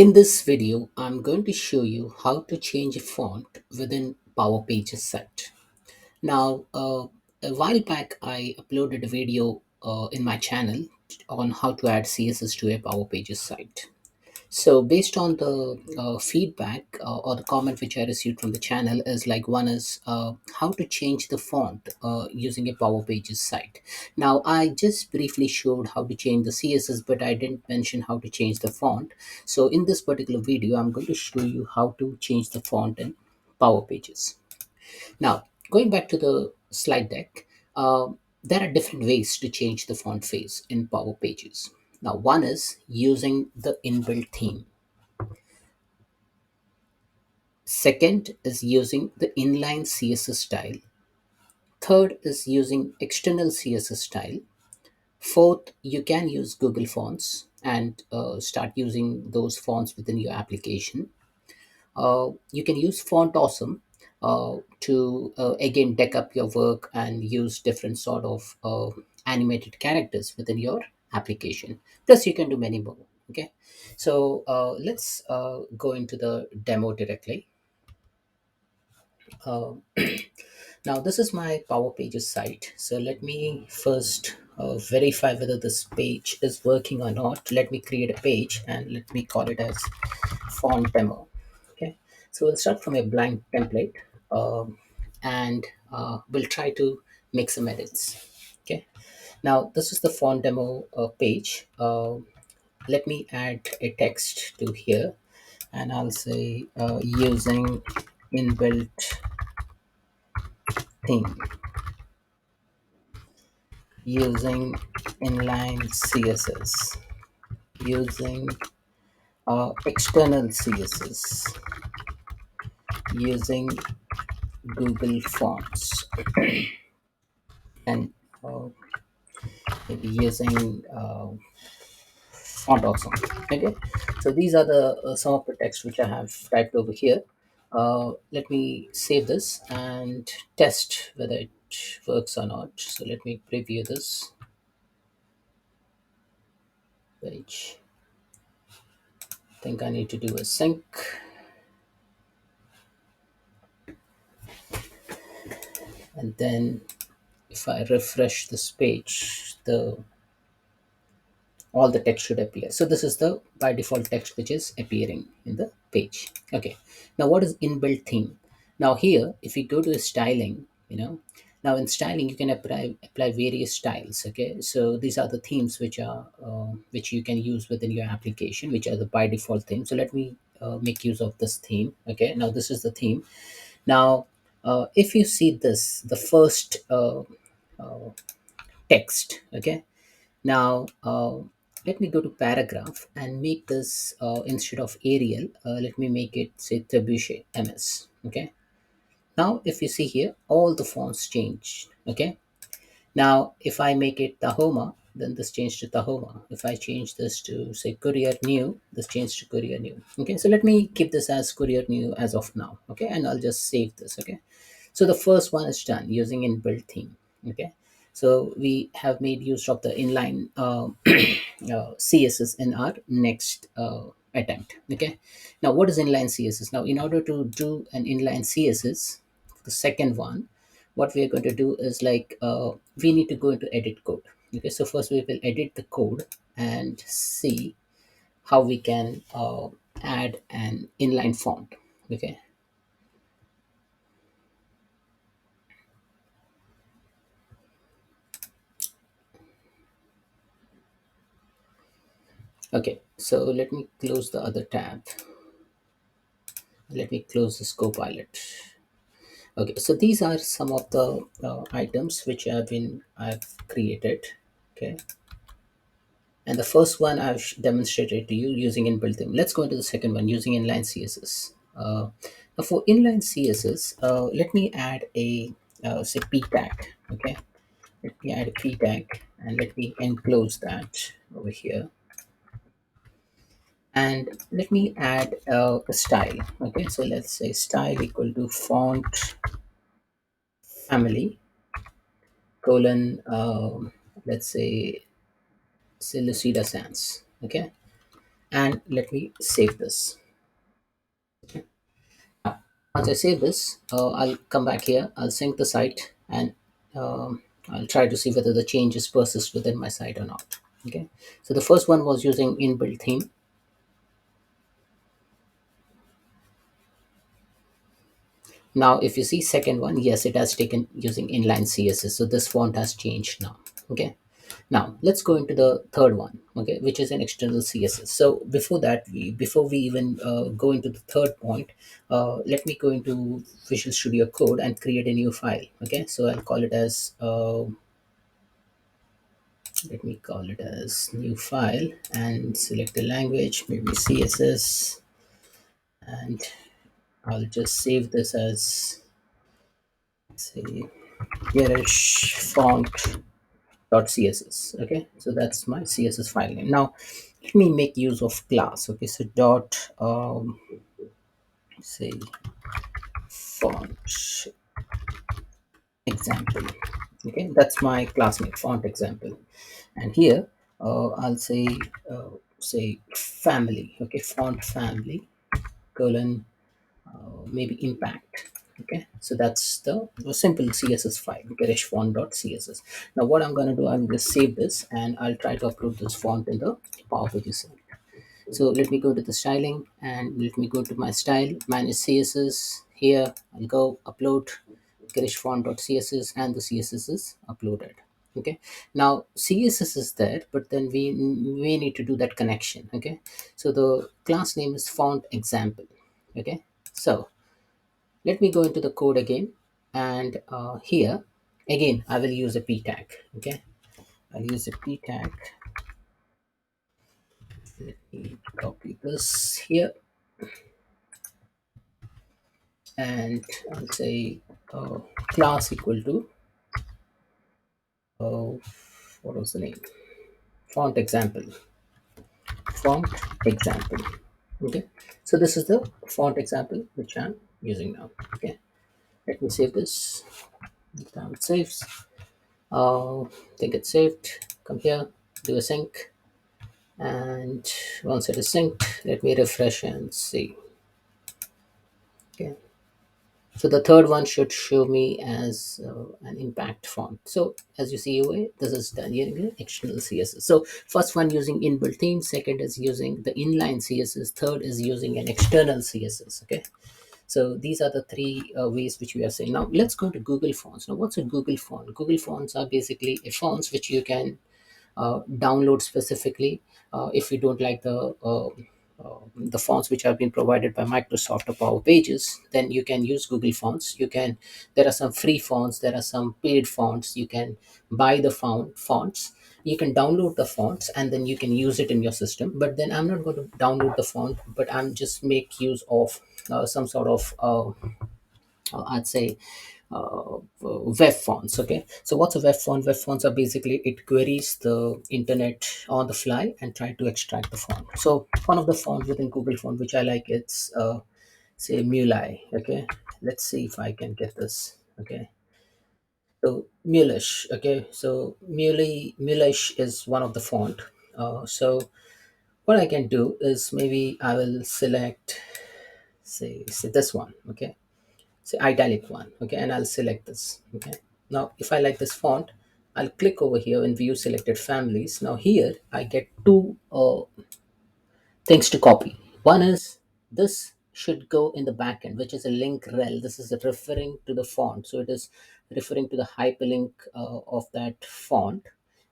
In this video, I'm going to show you how to change a font within Power Pages site. Now, a while back, I uploaded a video in my channel on how to add CSS to a Power Pages site. So based on the feedback or the comment which I received from the channel is like one is how to change the font using a Power Pages site. Now I just briefly showed how to change the CSS, but I didn't mention how to change the font. So in this particular video, I'm going to show you how to change the font in Power Pages. Now going back to the slide deck, there are different ways to change the font face in Power Pages. Now, one is using the inbuilt theme. Second is using the inline CSS style. Third is using external CSS style. Fourth, you can use Google Fonts and start using those fonts within your application. You can use Font Awesome to again deck up your work and use different sort of animated characters within your application. Plus, you can do many more. Okay, so let's go into the demo directly. Uh, Now this is my Power Pages site. So let me first verify whether this page is working or not. Let me create a page and let me call it as font demo. Okay. So we'll start from a blank template and we'll try to make some edits. Okay. Now this is the font demo page. Let me add a text to here and I'll say using inbuilt theme, using inline CSS, using external CSS, using Google Fonts, and uh, maybe using Font Awesome. Okay, so these are the some of the text which I have typed over here. Let me save this and test whether it works or not. So let me preview this page. I think I need to do a sync, and then if I refresh this page, the all the text should appear. So this is the by default text which is appearing in the page. Okay. Now what is inbuilt theme? Now here, if you go to styling, now in styling you can apply various styles. Okay. So these are the themes which are which you can use within your application, which are the by default themes. So let me make use of this theme. Okay. Now this is the theme. Now if you see this, the first text. Okay. Now, let me go to paragraph and make this instead of Arial, let me make it say Trebuchet MS. Okay. Now, if you see here, all the fonts changed. Okay. Now, if I make it Tahoma, then this changed to Tahoma. If I change this to say Courier New, this changed to Courier New. Okay. So let me keep this as Courier New as of now. Okay. And I'll just save this. Okay. So the first one is done using inbuilt theme. Okay. So we have made use of the inline CSS in our next attempt. Okay. Now, what is inline CSS? Now, in order to do an inline CSS, the second one, what we are going to do is like we need to go into edit code. Okay. So first we will edit the code and see how we can add an inline font. Okay. Okay. So let me close the other tab. Let me close this copilot. Okay, so these are some of the items which I've created. Okay, and the first one I've demonstrated to you using inbuilt theme. Let's go into the second one using inline CSS. Now for inline CSS, let me add a say p tag. Okay, let me add a p tag and let me enclose that over here. And let me add a style. Okay, so let's say style equal to font family colon let's say Lucida Sans. Okay, and let me save this. Once I save this, I'll come back here, I'll sync the site, and I'll try to see whether the changes persist within my site or not. Okay, so the first one was using inbuilt theme. Now, if you see second one, yes, it has taken using inline CSS. So this font has changed now. Okay. Now let's go into the third one, okay, which is an external CSS. So before that, before we even go into the third point, let me go into Visual Studio Code and create a new file. Okay, so I'll call it as let me call it as new file and select the language, maybe CSS, and I'll just save this as say Girish font.css. Okay, so that's my CSS file name. Now let me make use of class. Okay, so dot say font example. Okay, that's my classmate font example, and here I'll say family. Okay, font family colon maybe impact. Okay, so that's the simple CSS file, Girish font.css. Now what I'm going to do, I'm going to save this and I'll try to upload this font in the Power Pages. So let me go to the styling and let me go to my style, manage CSS. Here I'll go upload Girish font.css and the CSS is uploaded. Okay, now CSS is there, but then we need to do that connection. Okay, so the class name is font example. Okay, so let me go into the code again, and here again I will use a p tag. Okay, I'll use a p tag. Let me copy this here, and I'll say class equal to uh, what was the name, font example, font example. Okay, so this is the font example which I'm using now. Okay, let me save this. Now it saves. Think it's saved. Come here, do a sync, and once it is synced, let me refresh and see. Okay, so the third one should show me as an impact font. So as you see away, this is done using external CSS. So first one using inbuilt theme, second is using the inline CSS, third is using an external CSS. Okay, so these are the three ways which we are saying. Now let's go to Google Fonts. Now what's a Google font? Google Fonts are basically a fonts which you can download specifically if you don't like the fonts which have been provided by Microsoft or Power Pages. Then you can use Google Fonts. You can, there are some free fonts, there are some paid fonts. You can buy the fonts, you can download the fonts, and then you can use it in your system. But then I'm not going to download the font, but I'm just make use of some sort of I'd say web fonts. Okay, so what's a web font? Web fonts are basically, it queries the internet on the fly and try to extract the font. So one of the fonts within Google font which I like, it's say Mulai. Okay, let's see if I can get this. Okay, so Mulish. Okay, so Mulish is one of the font. So what I can do is maybe I will select say this one. Okay, say italic one. Okay, and I'll select this. Okay, now if I like this font, I'll click over here and view selected families. Now here I get two things to copy. One is this should go in the backend, which is a link rel. This is referring to the font, so it is referring to the hyperlink of that font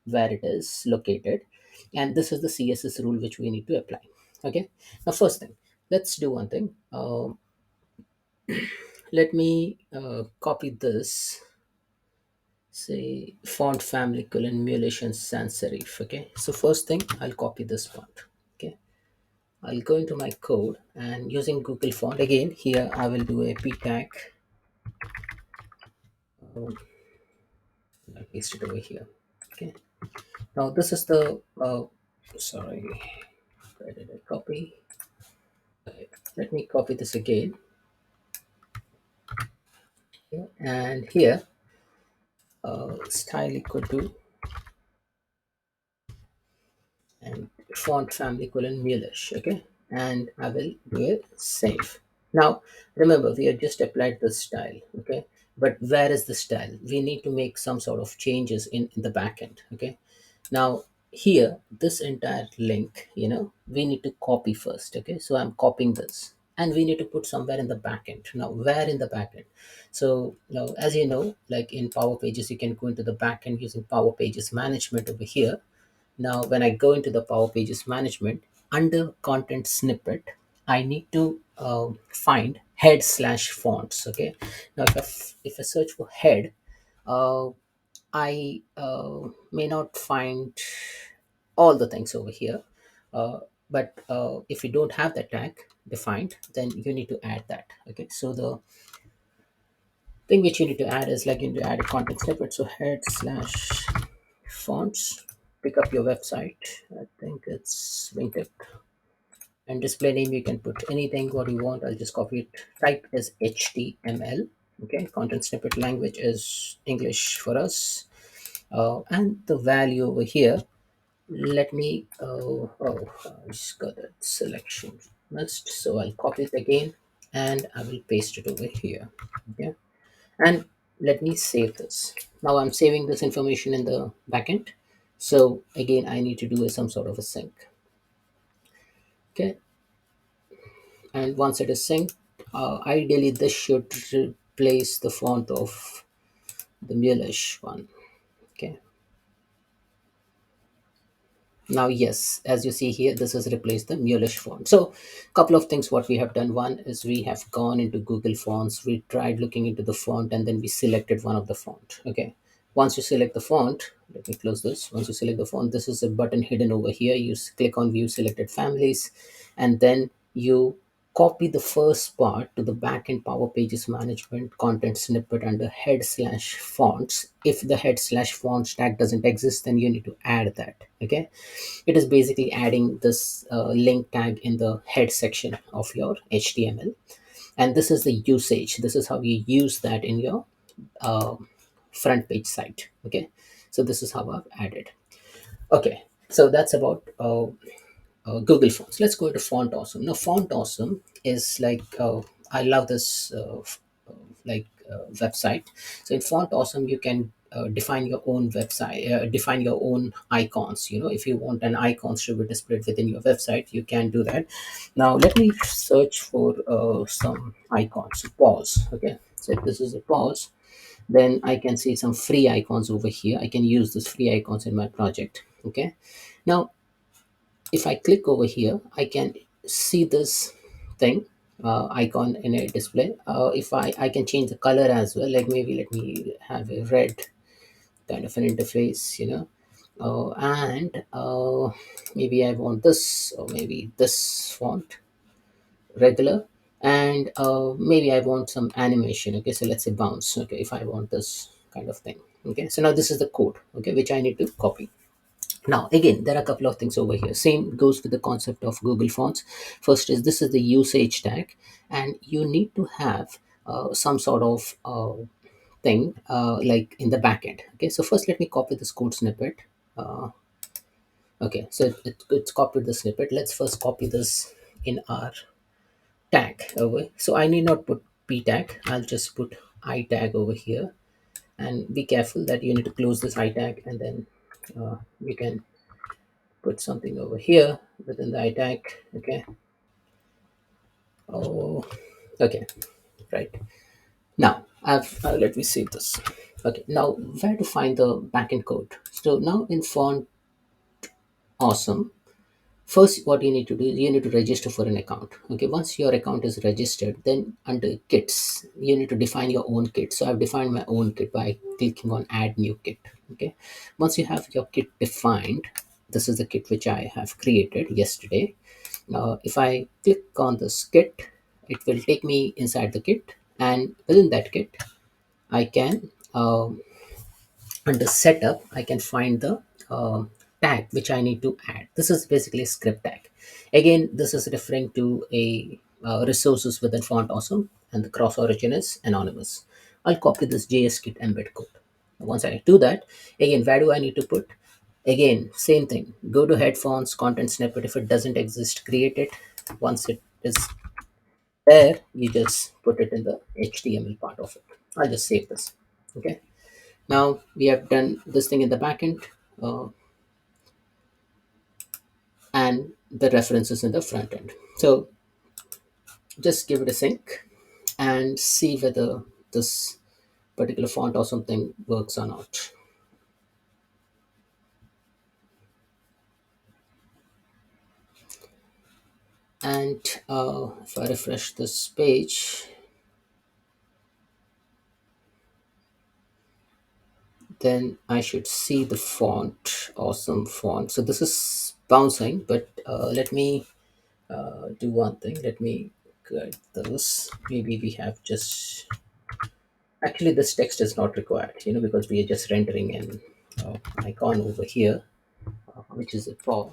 where it is located, and this is the CSS rule which we need to apply. Okay, now first thing, let's do one thing. Let me copy this, say font family colon emulation sans serif. Okay, so first thing, I'll copy this font. Okay, I'll go into my code and using Google font again, here I will do a p tag. I'll paste it over here. Okay, now this is the sorry, where did I copy? Okay, let me copy this again. Okay, and here style equal to and font family colon Mulish. Okay, and I will do a save. Now remember, we have just applied the style. Okay, but where is the style? We need to make some sort of changes in the backend. Okay, now here, this entire link, we need to copy first. Okay, so I'm copying this, and we need to put somewhere in the backend. Now where in the backend? So now, as you know, like in Power Pages, you can go into the backend using Power Pages management over here. Now when I go into the Power Pages management, under content snippet, I need to find head slash fonts. Okay, now if I search for head, uh, I may not find all the things over here. But if you don't have that tag defined, then you need to add that. Okay, so the thing which you need to add is, like, you need to add a content snippet. So head slash fonts, pick up your website. I think it's wingtip. And display name, you can put anything what you want. I'll just copy it. Type is HTML. Okay, content snippet language is English for us. And the value over here, let me I just got that selection missed, so I'll copy it again and I will paste it over here. Okay, and let me save this. Now I'm saving this information in the backend, so again I need to do some sort of a sync. Okay, and once it is synced, ideally this should replace the font of the Mulish one. Okay, now yes, as you see here, this has replaced the Mulish font. So couple of things what we have done. One is we have gone into Google Fonts, we tried looking into the font, and then we selected one of the font. Okay, once you select the font, let me close this. Once you select the font, this is a button hidden over here. You click on view selected families, and then you copy the first part to the backend Power Pages management content snippet under head slash fonts. If the head slash fonts tag doesn't exist, then you need to add that. Okay, it is basically adding this link tag in the head section of your HTML. And this is the usage. This is how you use that in your uh, front page site. Okay, so this is how I've added. Okay, so that's about Google Fonts. Let's go to Font Awesome. Now, Font Awesome is like, I love this website. So in Font Awesome, you can define your own website, define your own icons. If you want an icons to be displayed within your website, you can do that. Now, let me search for some icons. Pause. Okay, so if this is a pause, then I can see some free icons over here. I can use those free icons in my project. Okay, now if I click over here, I can see this thing, icon in a display. If I can change the color as well, like maybe let me have a red kind of an interface, and maybe I want this, or maybe this font, regular, and maybe I want some animation. Okay, so let's say bounce. Okay, if I want this kind of thing. Okay, so now this is the code, okay, which I need to copy. Now, again, there are a couple of things over here. Same goes with the concept of Google Fonts. First is, this is the usage tag, and you need to have some sort of thing like in the backend. Okay, so first let me copy this code snippet. Okay, so it's copied the snippet. Let's first copy this in our tag over. So I need not put p tag. I'll just put I tag over here, and be careful that you need to close this I tag, and then you can put something over here within the I tag. Okay. Oh, okay. Right. Now I've let me save this. Okay. Now where to find the backend code? So now in Font Awesome, first what you need to do is you need to register for an account. Okay. Once your account is registered, then under kits you need to define your own kit. So I've defined my own kit by clicking on add new kit. Okay. Once you have your kit defined, this is the kit which I have created yesterday. Now, if I click on this kit, it will take me inside the kit, and within that kit, I can under setup, I can find the tag which I need to add. This is basically a script tag. Again, this is referring to a resources within Font Awesome, and the cross origin is anonymous. I'll copy this JS kit embed code. Once I do that, again, where do I need to put? Again, same thing. Go to headphones, content snippet. If it doesn't exist, create it. Once it is there, you just put it in the HTML part of it. I'll just save this. Okay. Now we have done this thing in the backend, uh, and the references in the front end. So just give it a sync and see whether this particular font or something works or not. And if I refresh this page, then I should see the font, awesome font. So this is bouncing, but let me do one thing. Let me get this. Maybe we have just, actually this text is not required, because we are just rendering an icon over here, which is a paw.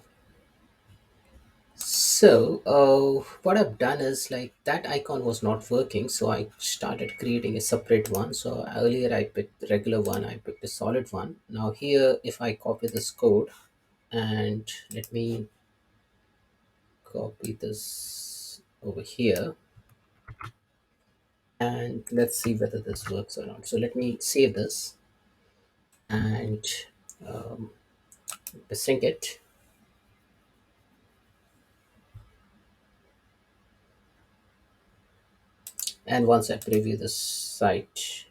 So what I've done is, like, that icon was not working, so I started creating a separate one. So earlier I picked the regular one, I picked a solid one. Now here, if I copy this code, and let me copy this over here, and let's see whether this works or not. So let me save this and um, sync it. And once I preview this site,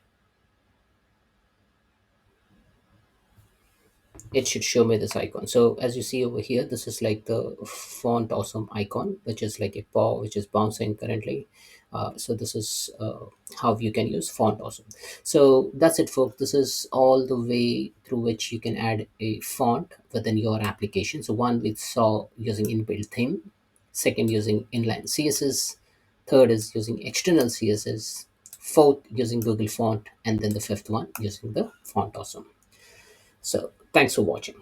it should show me this icon. So as you see over here, this is like the font awesome icon, which is like a paw which is bouncing currently. So this is how you can use font awesome. So that's it, folks. This is all the way through which you can add a font within your application. So one, we saw using inbuilt theme. Second, using inline css. Third is using external css. Fourth, using Google font. And then the fifth one, using the font awesome. So thanks for watching.